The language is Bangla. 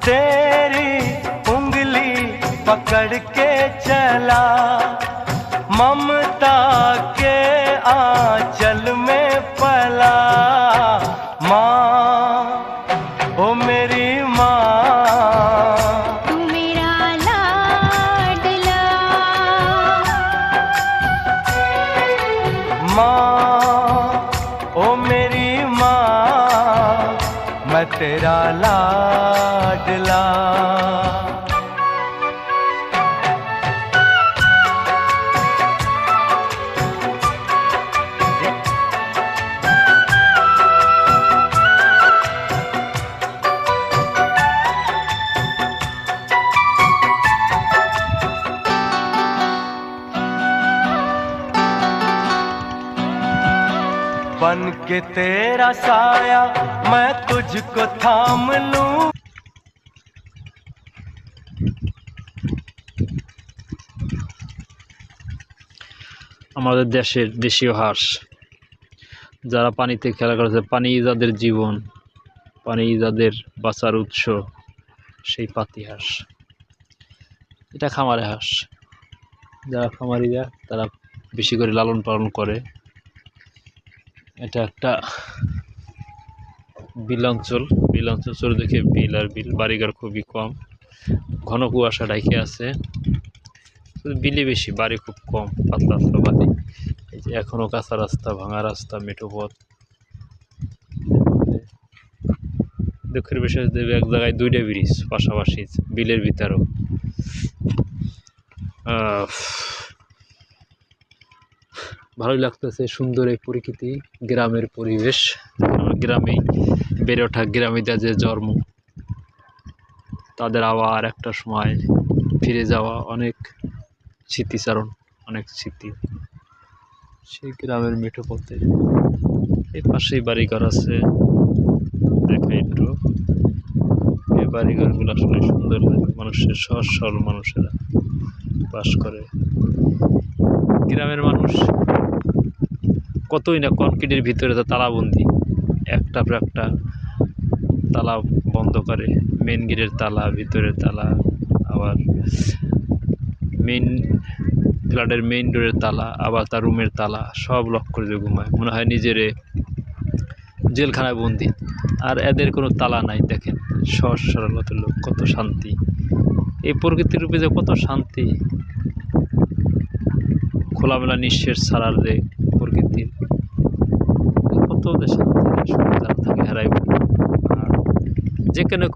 तेरी उंगली पकड़ के चला, ममता के आंचल में पला। माँ ओ मेरी माँ, तू मेरा लाडला। माँ ओ मेरी माँ, मैं तेरा लाडला। बन के तेरा साया मैं तुझको थाम लूं। আমাদের দেশের দেশীয় হাঁস, যারা পানিতে খেলা করেছে, পানি যাদের জীবন, পানি যাদের বাঁচার উৎস, সেই পাতি হাঁস। এটা খামারে হাঁস, যারা খামারিরা তারা বেশি করে লালন পালন করে। এটা একটা বিল অঞ্চল, দেখে বিল আর বিল, বাড়িঘর খুবই কম, ঘন কুয়াশা ঢাকে আছে। বিলে বেশি, বাড়ি খুব কম, পাতলা পাতলা বাড়ি। এই যে এখনো কাঁচা রাস্তা, ভাঙা রাস্তা, মেঠো পথ। দুঃখের বিষয় দেবে এক জায়গায় দুইটা ব্রিজ পাশাপাশি বিলের ভিতরেও। ভালোই লাগতেছে, সুন্দর এই প্রকৃতি, গ্রামের পরিবেশ। গ্রামেই বেড়ে ওঠা, গ্রামীদের যে জন্ম, তাদের আবার একটা সময় ফিরে যাওয়া, অনেক স্মৃতিচারণ, অনেক স্মৃতি সেই গ্রামের মেঠো পথে। এই পাশেই বাড়িঘর আছে, দেখা একটু। এই বাড়িঘরগুলো আসলে সুন্দর লাগে, মানুষের সহজ সরল মানুষেরা বাস করে। গ্রামের মানুষ কতই না কনক্রিটের ভিতরে তালাবন্দি, একটার পর একটা তালা বন্ধ করে, মেন গেটের তালা, ভিতরের তালা, আবার মেন ফ্ল্যাটের মেইন ডোরের তালা, আবার তার রুমের তালা, সব লক করে দিয়ে ঘুমায়, মনে হয় নিজেরে জেলখানায় বন্দি। আর এদের কোনো তালা নাই। দেখেন সহজ সরলতার লোক, কত শান্তি। এই প্রকৃতির রূপে যে কত শান্তি, খোলামেলা নিঃশ্বাস ছাড়ার যে প্রকৃতির কত যে শান্তি, থাকে হারাইব। আর যেখানে